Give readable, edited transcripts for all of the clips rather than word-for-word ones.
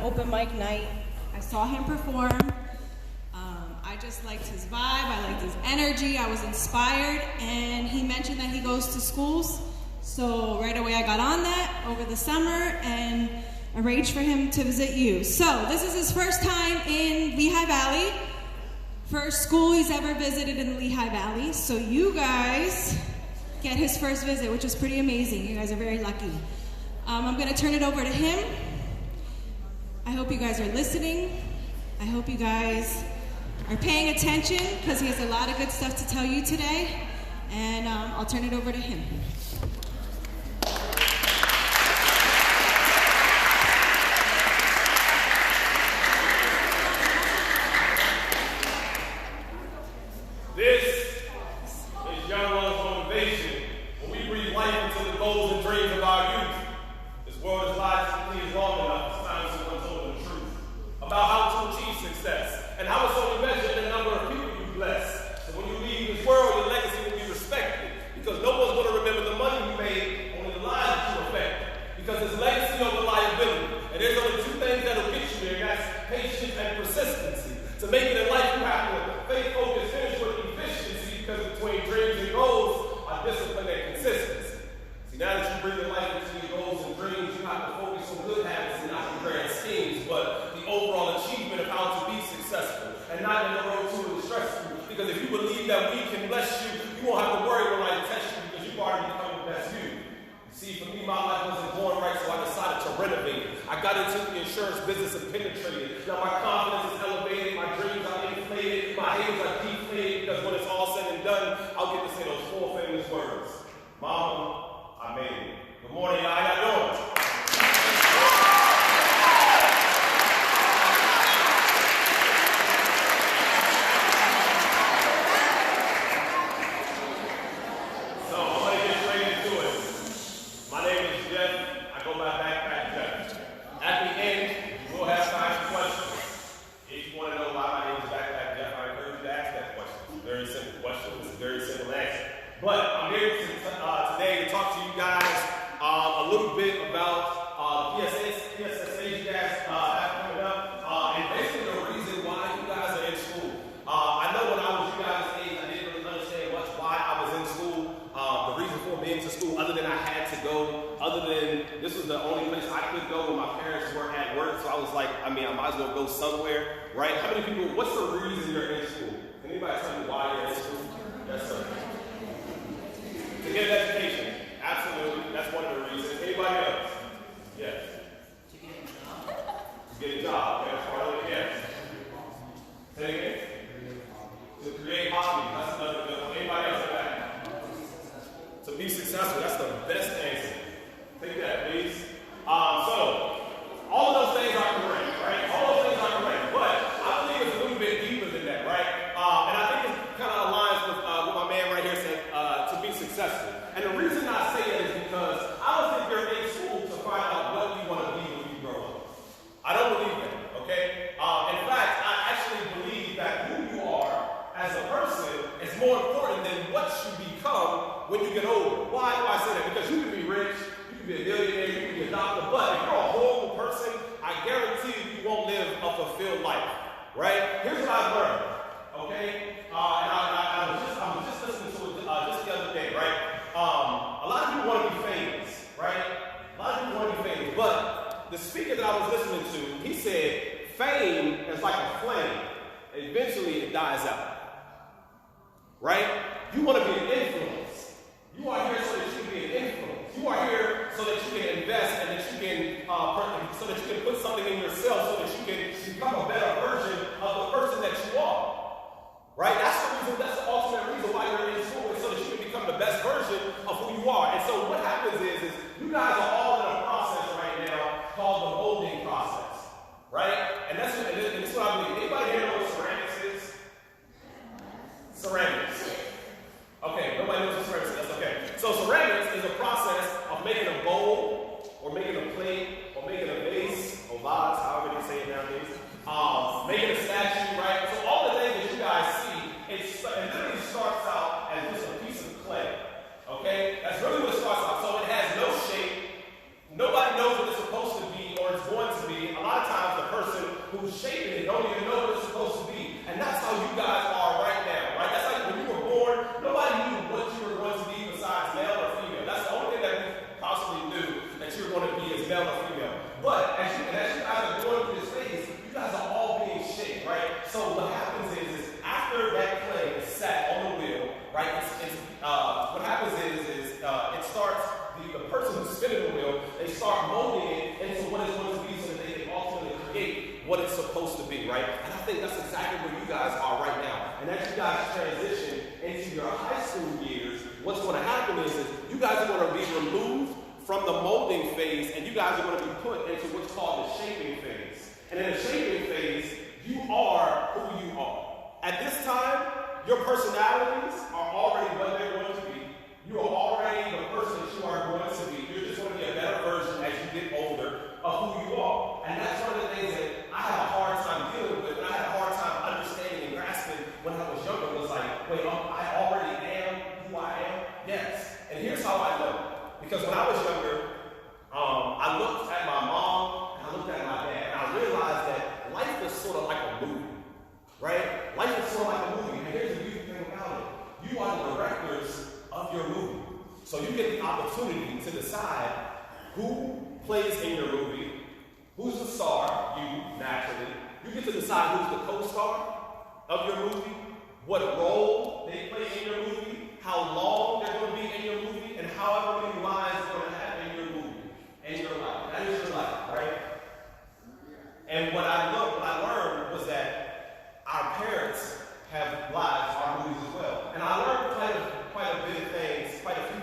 open mic night. I saw him perform. I just liked his vibe. I liked his energy. I was inspired. And he mentioned that he goes to schools. So right away I got on that over the summer and arranged for him to visit you. So this is his first time in Lehigh Valley. First school he's ever visited in the Lehigh Valley. So you guys get his first visit, which is pretty amazing. You guys are very lucky. I'm going to turn it over to him. I hope you guys are listening. I hope you guys are paying attention because he has a lot of good stuff to tell you today. And I'll turn it over to him. It literally starts out as just a piece of clay. Okay? That's really what it starts out. right? And I think that's exactly where you guys are right now. And as you guys transition into your high school years, what's going to happen is you guys are going to be removed from the molding phase, and you guys are going to be put into what's called the shaping phase. And in the shaping phase, you are who you are. At this time, your personalities are already what they're going to be. You are already the person that you are going to be. You're just going to be a better version as you get older of who you are. And that's one of the things that I had a hard time dealing with, and I had a hard time understanding and grasping when I was younger. It was like, wait, I already am who I am? Yes. And here's how I know. Because when I was younger, I looked at my mom and I looked at my dad, and I realized that life is sort of like a movie, right? Life is sort of like a movie, and here's the beautiful thing about it. You are the directors of your movie. So you get the opportunity to decide who plays in your movie, who's the star, you, naturally. You get to decide who's the co-star of your movie, what role they play in your movie, how long they're going to be in your movie, and however many lines they're going to have in your movie, in your life. That is your life, right? And what I learned was that our parents have lives, our movies as well. And I learned quite a few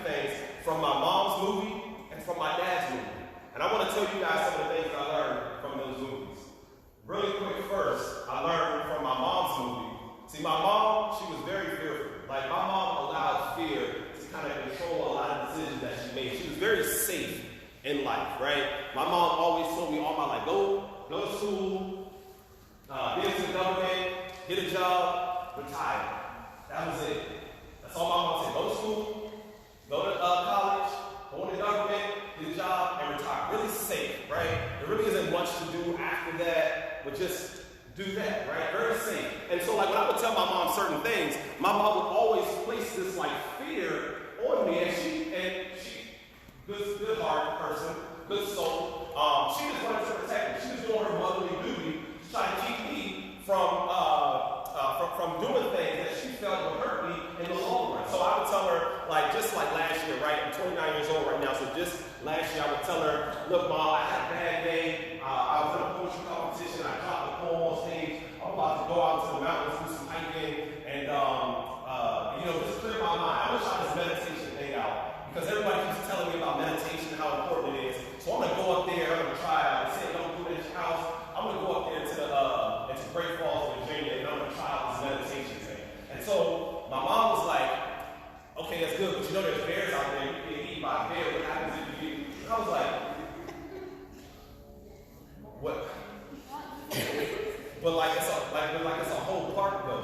things from my mom's movie and from my dad's movie. And I want to tell you guys some of the things that I learned from those movies. Really quick first, I learned from my mom's movie. See, my mom, she was very fearful. Like, my mom allowed fear to kind of control a lot of decisions that she made. She was very safe in life, right? My mom always told me all my life, go to school, get into the government, get a job, retire. That was it. That's all my mom said. Go to school, go to college, go into government, get a job, and retire. Really safe, right? There really isn't much to do after that, but just do that, right? Very safe. And so, like, when I would tell my mom certain things, my mom would always place this, like, fear on me. And she good heart person, good soul. She just wanted to protect me. She was doing her motherly duty to try to keep me from doing things that she felt would hurt me in the long run. So I would tell her, like, just like last year, right? I'm 29 years old right now, so just last year I would tell her, look, Mom, I had a bad day. I was in a poetry competition. I dropped a poem on stage. I'm about to go out to the mountains, do some hiking, and just clear my mind. I'm gonna try this meditation thing out because everybody keeps telling me about meditation, how important it is. So I'm gonna go up there. I'm gonna try it out. They say don't do it at your house. I'm gonna go up there into Great Falls, Virginia, and I'm gonna try out this meditation thing. And so my mom was like, okay, that's good, but you know there's bears out there. You can get eaten by a bear. What happens if you get? And I was like, what? But it's a whole park though.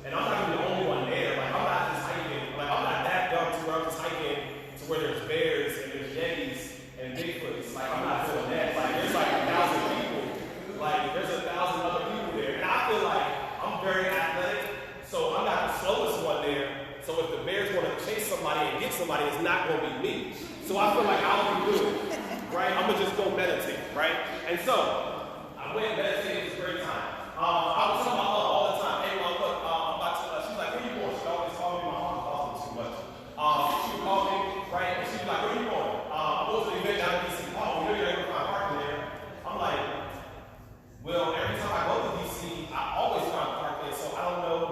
And I'm not even the only one there. Like, I'm not just hiking. Like, I'm not that dumb to where I'm just hiking to where there's bears and there's yetis and Bigfoots. Like, I'm not doing that. Like, there's like 1,000 people. Like, there's 1,000 other people there. And I feel like I'm very athletic, so I'm not the slowest one there. So if the bears want to chase somebody and get somebody, it's not going to be me. So I feel like I'll be good, right? I'm going to just go meditate, right? And so I went and meditated. It was a great time. I was telling my mom all the time, hey, Mom, look, I'm about to, she's like, where you going? She always called me. My mom calls me too much. She would call me, right? And she'd be like, where you going? I'm going to the event down in D.C. Oh, you know you're able to find parking there. I'm like, well, every time I go to D.C., I always find parking, so I don't know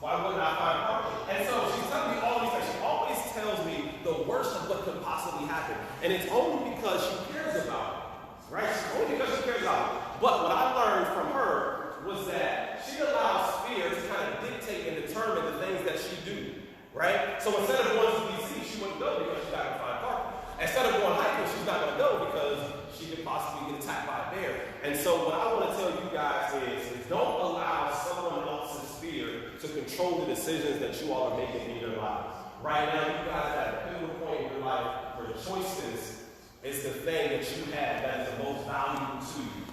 why wouldn't I find parking. And so she's telling me all these things. She always tells me the worst of what could possibly happen. And it's only because she cares about it, right? It's only because she cares about it. But what I learned from her was that she allows fear to kind of dictate and determine the things that she do, right? So instead of going to D.C., she wouldn't go because she's not going to find parking. Instead of going hiking, she's not going to go because she could possibly get attacked by a bear. And so what I want to tell you guys is don't allow someone else's fear to control the decisions that you all are making in your lives. Right now, you guys are at a pivotal point in your life where choices is the thing that you have that is the most valuable to you.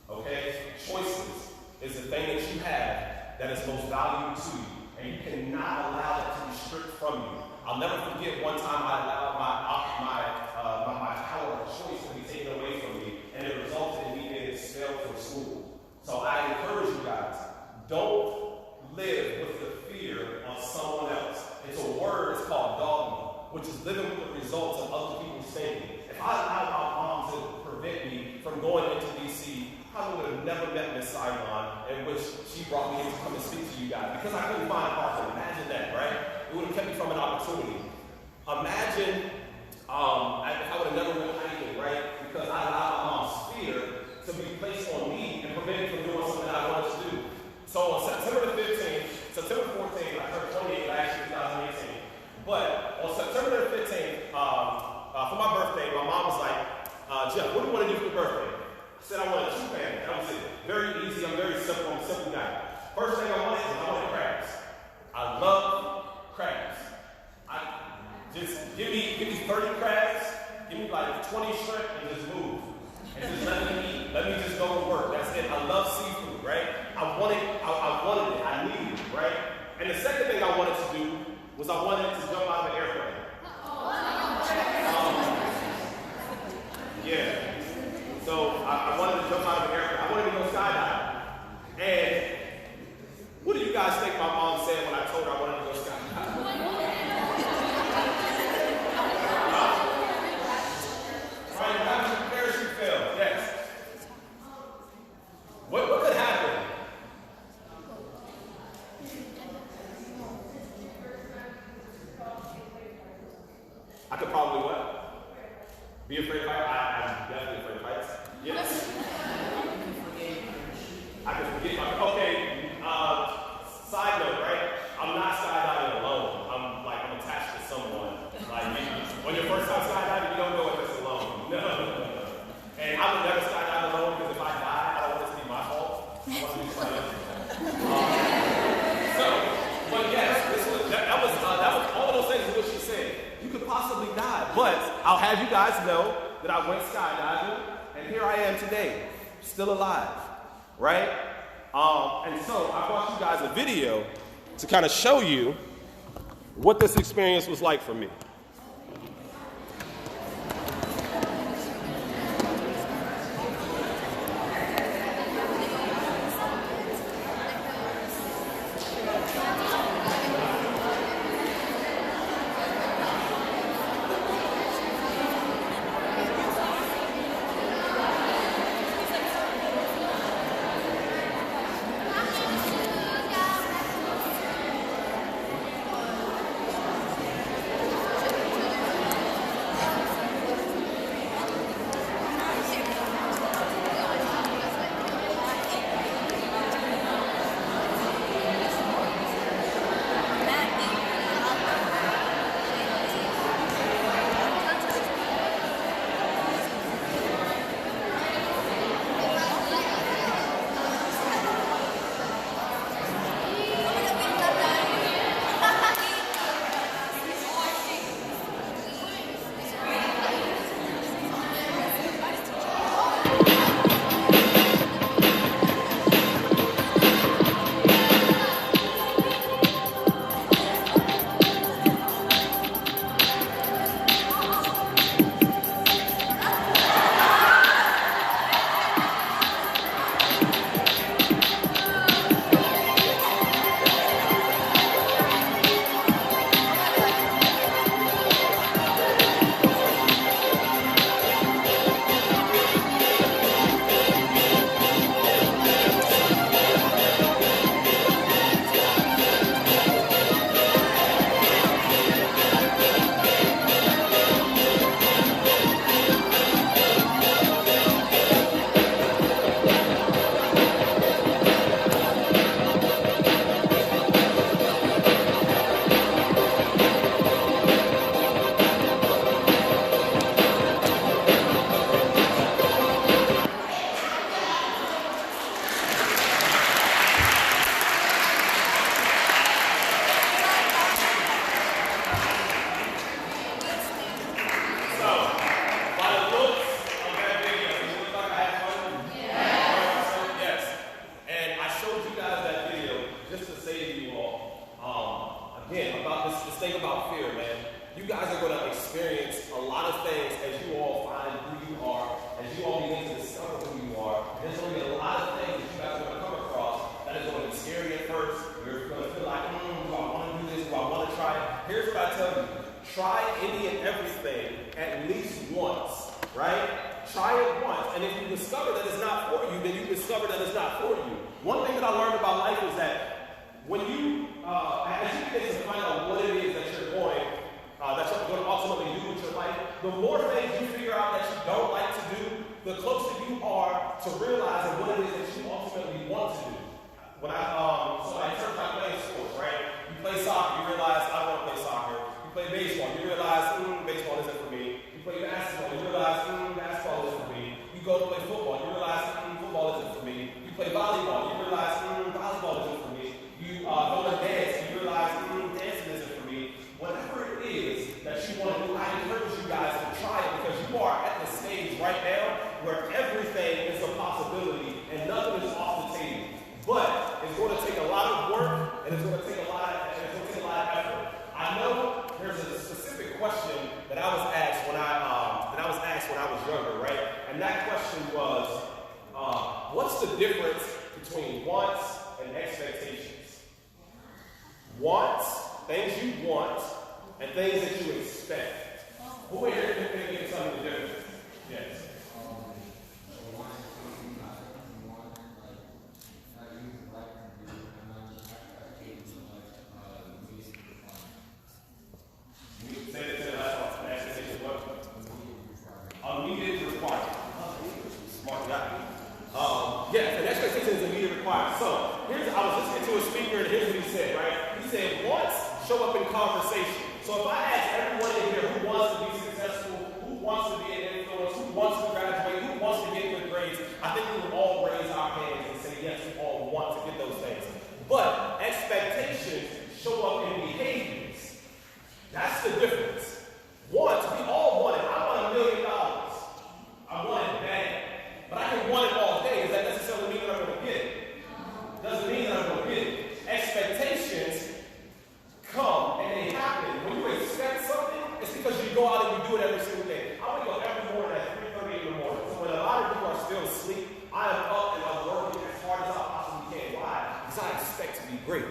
Okay? Choices is the thing that you have that is most valuable to you. And you cannot allow that to be stripped from you. I'll never forget one time I allowed my power of choice to be taken away from me, and it resulted in me being expelled from school. So I encourage you guys, don't live with the fear of someone else. It's a word, it's called dogma, which is living with the results of other people's thinking. If I allowed my mom to prevent me from going into D.C., probably would have never met Miss Simon, in which she brought me in to come and speak to you guys, because I couldn't find a parking. Imagine that, right? It would have kept me from an opportunity. Imagine if I would have never went hiking, right? Because I allowed my mom's fear to be placed on me and prevent me from doing something that I wanted to do. So on September the 15th, September 14th, I turned 28 last year, 2018. But on September the 15th, for my birthday, my mom was like, Jeff, what do you want to do for your birthday? I said I wanted a true family. That was it. Very easy. I'm very simple. I'm a simple guy. First thing I wanted crabs. I love crabs. Just give me 30 crabs, give me like 20 shrimp, and just move. And just let me eat. Let me just go to work. That's it. I love seafood, right? I wanted it. I needed it, right? And the second thing I wanted to do was I wanted to jump out of an airplane. Yeah. So I wanted to jump out of an airplane. I wanted to go skydiving. And what do you guys think my mom said when I told her I wanted to go skydiving? What could happen? I could probably what? Be afraid of heights? I'm definitely afraid of heights. Yes. I could forget my. Okay. Side note, right? I'm not skydiving alone. I'm attached to someone. Like when you're first time skydiving, you don't go with this alone. No. And I would never skydive alone because if I die, I don't want it to be my fault. I want to be somebody else's fault. But yes, that was all of those things is what she said. You could possibly die, but I'll have you guys know that I went skydiving, and here I am today, still alive, right? And so I brought you guys a video to kind of show you what this experience was like for me. Try it once. And if you discover that it's not for you, then you discover that it's not for you. One thing that I learned about life is that when you, as you begin to find out what it is that you're going to ultimately do with your life, the more things you figure out that you don't like to do, the closer you are to realizing what it is that you ultimately want to do. When in terms of playing sports, right? You play soccer, you realize I don't want to play soccer. You play baseball, you realize baseball isn't for me. You play basketball, you realize basketball isn't for me. You go to play football, you realize football isn't for me. You play volleyball, you realize volleyball isn't for me. You go to dance, you realize dancing isn't for me. Whatever it is that you want to do, I encourage you guys to try it because you are at the stage right now where everything is a possibility and nothing is off the table. But it's going to take a lot of work and it's going to take a lot of effort. I know there's a specific question that I was asked when I was younger, right? And that question was, what's the difference between wants and expectations? Wants, things you want, and things that you expect. Who here can get some of the difference? Yes. Yes, an expectation is immediate requirement. So, I was listening to a speaker, and here's what he said, right? He said, wants show up in conversation. So if I ask everyone in here who wants to be successful, who wants to be an influence, who wants to graduate, who wants to get good grades, I think we would all raise our hands and say, yes, we all want to get those things. But expectations show up in behaviors. That's the difference. Wants, we all want it. I want $1 million. I want it bad. But I can want it all day. Does that necessarily mean that I'm going to get it? Doesn't mean that I'm going to get it. Expectations come and they happen. When you expect something, it's because you go out and you do it every single day. I wake up every morning at 3:30 in the morning. So when a lot of people are still asleep, I am up and I'm working as hard as I possibly can. Why? Because I expect to be great.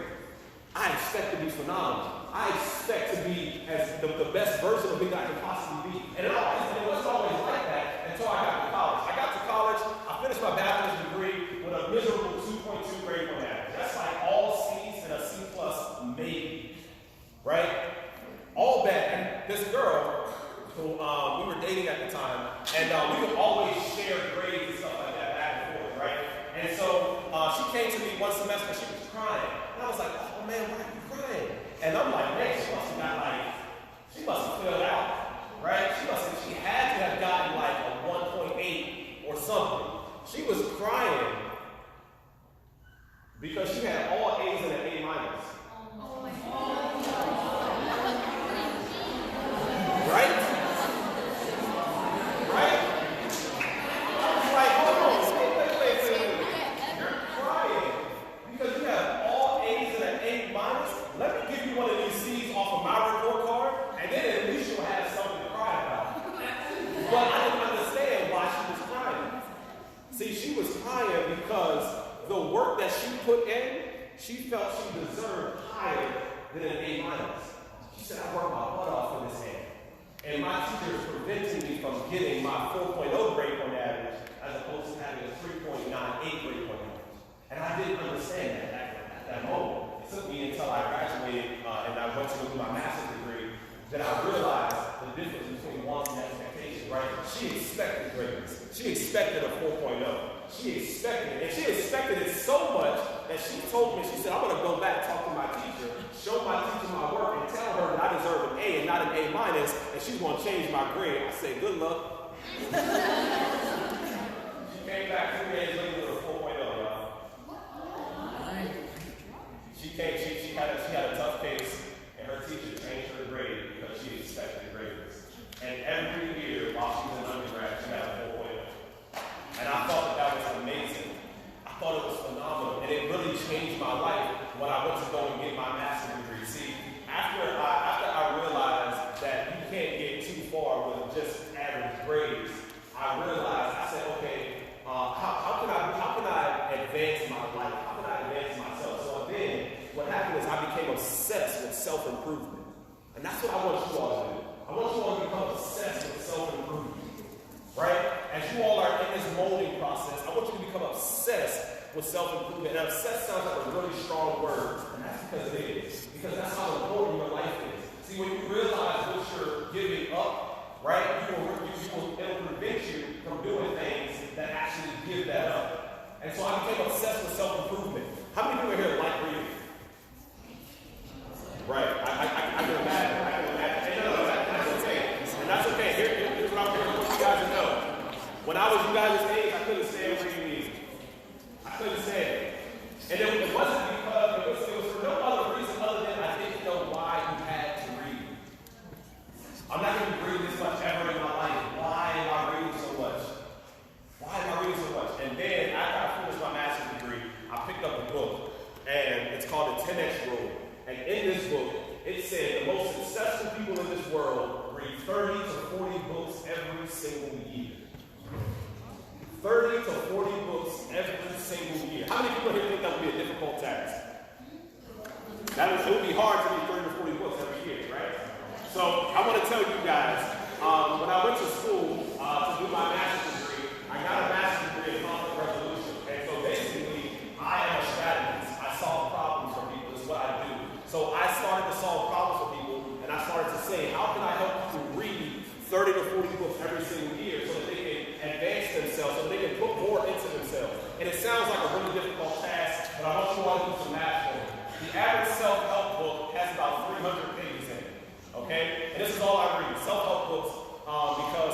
I expect to be phenomenal. I expect to be as the best version of me that I can possibly be. And it was always like that until I got to college. I got to college, I finished my bachelor's degree with a miserable 2.2 grade point average. That's like all C's and a C plus maybe. Right? All bad. And this girl, who we were dating at the time, and we would always share grades and stuff like that back and forth, right? And so she came to me one semester, she was crying. And I was like, oh man, why are you crying? And I'm like, man, she must have filled out, right? She had to have gotten like a 1.8 or something. She was crying because she had all A's and an A minus. Oh my God. Right? Right? I was like, hold on, wait. You're crying because you have all A's and an A minus? Let me give you one of these C's off of my report card, and then at least you'll have something to cry about. But I didn't understand why she was crying. See, she was crying because the work that she put in, she felt she deserved higher than an A minus. She said, I worked my butt off for this A. And my teacher is preventing me from getting my 4.0 grade point average as opposed to having a 3.98 grade point average. And I didn't understand that at that moment. It took me until I graduated and I went to do my master's degree that I realized the difference between wants and expectation, right? She expected greatness. She expected a 4.0. She expected it. And she expected it so much that she told me, she said, I'm going to go back, talk to my teacher, show my teacher my work, and tell her that I deserve an A and not an A minus, and she's going to change my grade. I said, good luck. She came back 2 days later with a 4.0, y'all. She had a tough case, and her teacher changed her grade because she expected greatness. And every year while she was in undergrad, she had a 4.0. And I thought that was amazing. I thought it was phenomenal. And it really changed my life when I went to go and get my master's degree. See, after I realized that you can't get too far with just average grades, I realized, I said, okay, how can I advance my life? How can I advance myself? So then, what happened is I became obsessed with self-improvement. And that's what I want you all to do. I want you all to become obsessed with self-improvement. Right? as you all are in this molding process, I want you to become obsessed with self-improvement. And obsessed sounds like a really strong word, and that's because it is. Because that's how important your life is. See, when you realize what you're giving up, right, it'll prevent you from doing things that actually give that up. And so I became obsessed with self-improvement. How many people here like reading? Right. I can imagine. I can imagine. And no, that's okay. And that's okay. Here's what I'm here to want you guys to know. When I was you guys' age, I couldn't stand reading music. I couldn't stand it. And it wasn't because it was for no other reason other than I didn't know why you had to read. I'm not going to read this much ever in my life. Why am I reading so much? Why am I reading so much? And then after I finished my master's degree, I picked up a book, and it's called The 10X Rule. And in this book, it said the most successful people in this world read 30 to 40 books every single year. 30 to 40 books every single year. How many people here think that would be a difficult task? It would be hard to read 30 to 40 books every year, right? So I want to tell you guys, when I went to school to do my master's degree, I got a master's degree in conflict resolution. And so basically, I am a strategist. I solve problems for people is what I do. So I started to solve problems for people, and I started to say, how can I help people read 30 to 40 books every single year so that they can advance themselves, so that they can put more into themselves. And it sounds like a really difficult task, but I want you all to do some math for me. The average self-help book has about 300 pages in it, okay? And this is all I read, self-help books, because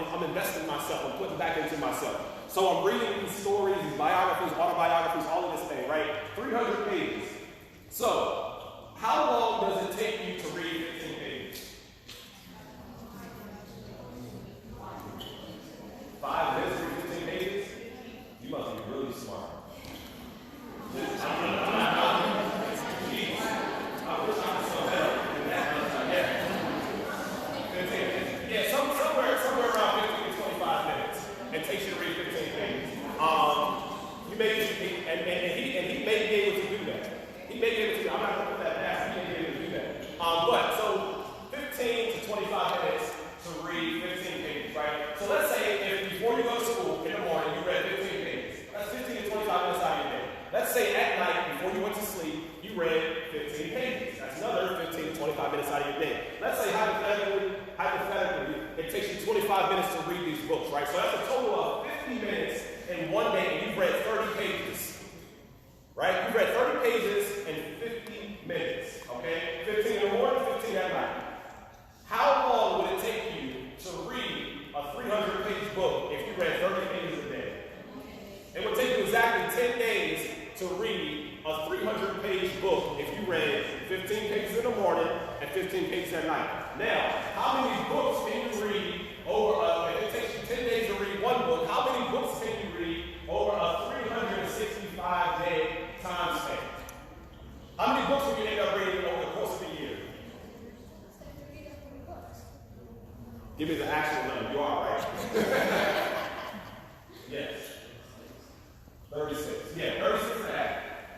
I'm investing in myself, I'm putting back into myself. So I'm reading these stories, these biographies, autobiographies, all of this thing, right? 300 pages. So, how long does it take you to read 15 pages? 5 minutes to read 15 pages? You must be really smart. Somewhere around 15 to 25 minutes. It takes you to read 15 pages. He may be able to do that. He may be able to. I'm not going to put that past. He may be able to do that. So 15 to 25 minutes to read 15 pages, right? So let's say if before you go to school in the morning you read 15 pages. That's 15 to 25 minutes out of your day. Let's say at night before you went to sleep you read 15 pages. That's another 15 to 25 minutes out of your day. Let's say hypothetically, it takes you 25 minutes to read these books, right? So that's a total of 50 minutes in one day, and you've read 30 pages, right? You've read 30 pages in 50 minutes, okay? 15 in the morning, 15 at night. How long would it take you to read a 300-page book if you read 30 pages a day? It would take you exactly 10 days to read a 300-page book if you read 15 pages in the morning and 15 pages at night. Now, how many books can you read over, if it takes you 10 days to read one book, how many books can you read over a 365-day time span? How many books will you end up reading over the course of the year? Give me the actual number. You are right. Yes. 36. Yeah, 36 and a half.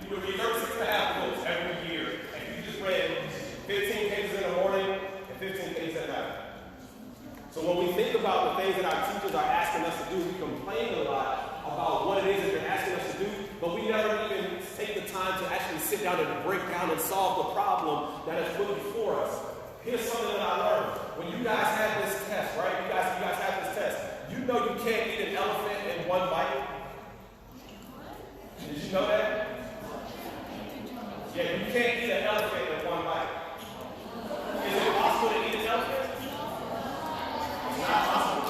You would read 36 and a half books every year, and you just read 15 pages in the morning and 15 pages at night. So when we think about the things that our teachers are asking us to do, we complain a lot about what it is that they're asking us to do, but we never even take the time to actually sit down and break down and solve the problem that is put before us. Here's something that I learned. When you guys have this test, right? You guys have this test. You know you can't eat an elephant in one bite. Did you know that? Yeah, you can't eat an elephant in one bite. Is it possible to eat an elephant? It's not possible.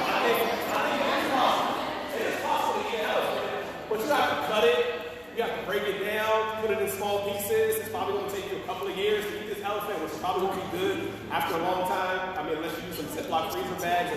I think it is possible. It is possible to eat an elephant, but you have to cut it. You have to break it down, put it in small pieces. It's probably going to take you a couple of years to eat this elephant, which is probably going to be good after a long time. I mean, unless you use some Ziploc freezer bags.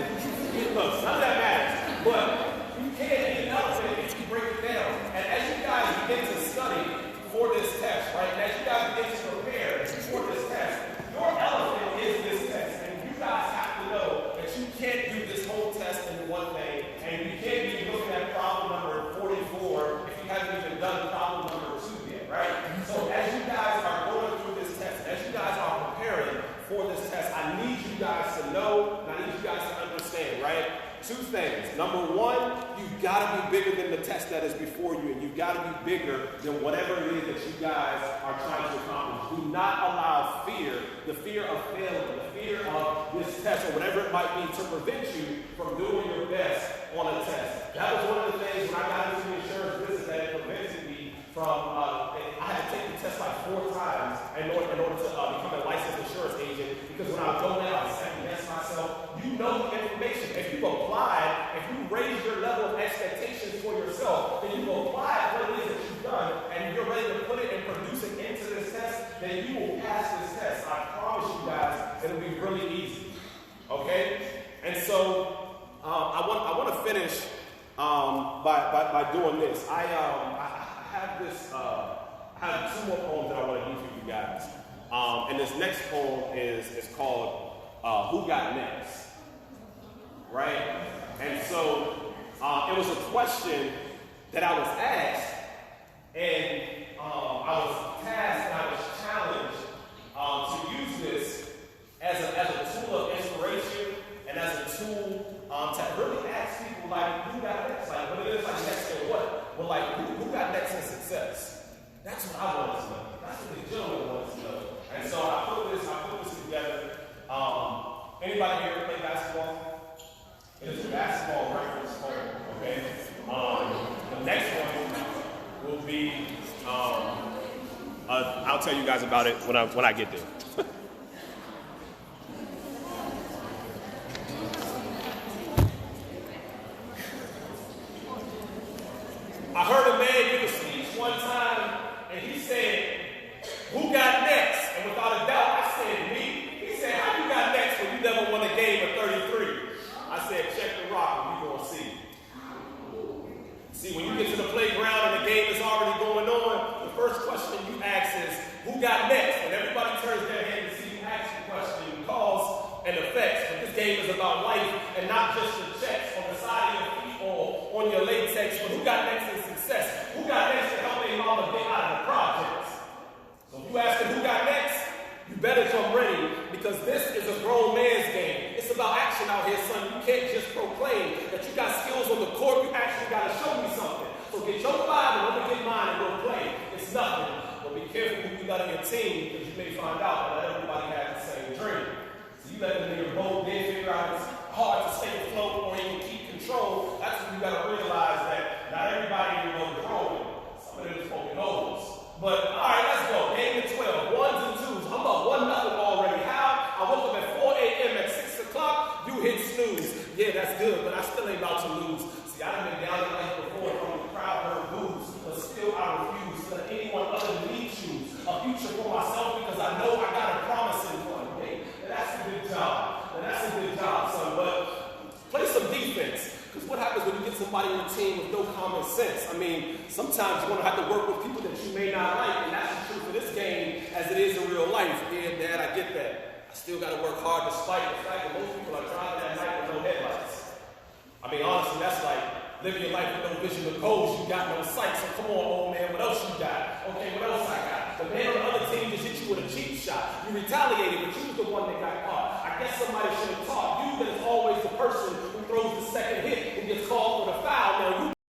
Look, none of that matters. But you can't eat an elephant if you break it down. And as you guys begin to study for this test, right, and as you guys begin to prepare for this test, your elephant is this test. And you guys have to know that you can't do this whole test in one thing. And you can't be looking at problem number 44 if you haven't even done problem number 2 yet, right? So as you guys are going through this test, as you guys are preparing for this test, I need you guys to know Two things. Number one, you've got to be bigger than the test that is before you, and you've got to be bigger than whatever it is that you guys are trying to accomplish. Do not allow fear, the fear of failing, the fear of this test, or whatever it might be, to prevent you from doing your best on a test. That was one of the things when I got into the insurance business that it prevented me from, I had to take the test like 4 times in order to become a licensed insurance agent, because when I would go there, I would second guess myself. You know the information. If you apply, if you raise your level of expectations for yourself, then you apply what it is that you've done, and you're ready to put it and produce it into this test, then you will pass this test. I promise you guys, it'll be really easy. Okay? And so, I want to finish by doing this. I have 2 more poems that I want to do for you guys. And this next poem is called Who Got Next? Right? And so it was a question that I was asked, and I was tasked and I was challenged to use this as a tool of inspiration and as a tool to really ask people, like, who got next? Like, what it is, like, next to what? Well, like, who got next in success? That's what I wanted to know. That's what the gentleman wanted to know. And so I put this together. Anybody here play basketball? It is a basketball reference poem, okay? The next one will be, I'll tell you guys about it when I get there. I heard a man give a speech one time, and he said, "Who got next?" And without a doubt, I said, "Me." He said, "How you got next when you never won a game of 33? I said, "Check the rock and we gonna see." See, when you get to the playground and the game is already going on, the first question you ask is, who got next? And everybody turns their head to see you ask the question, cause and effects. But this game is about life and not just the checks on the side of your feet or on your latex, but who got next in success? Who got next to help their mama get out of the projects? So if you ask them who got next, you better come ready, because this is a grown man's game. It's about action out here, son. You can't just proclaim that you got skills on the court. You actually got to show me something. So get your 5 and let me get mine and we'll play. It's nothing. But be careful who you got on your team, because you may find out that not everybody has the same dream. So you let them in your boat, then figure out it's hard to stay afloat or even keep control. That's when you got to realize that not everybody in your boat is rolling. Some of them is smoking holes. But all right, let's go. Game of 12, 1s and 2s. I'm up 1-0 already. How? I woke up at 4 a.m. at 6 o'clock. You hit snooze. Yeah, that's good, but I still ain't about to lose. See, I done been down the night before from the crowd heard booze, but still I refuse to let anyone other than me choose a future for myself, because I know I got a promise in one day. And that's a good job. And that's a good job, son. But play some defense. Because what happens when you get somebody on the team with no common sense? I mean, sometimes you're going to have to work with people that you may not like, and that's the truth of this game as it is in real life. Yeah, Dad, I get that. I still got to work hard despite the fact that most people are driving at night with no headlights. I mean, honestly, that's like living your life with no vision of goals. You got no sight. So come on, old man, what else you got? Okay, what else I got? The man on the other team just hit you with a cheap shot. You retaliated, but you was the one that got caught. I guess somebody should have taught you that it's always the person who throws the second hit and gets called for the foul. Now, you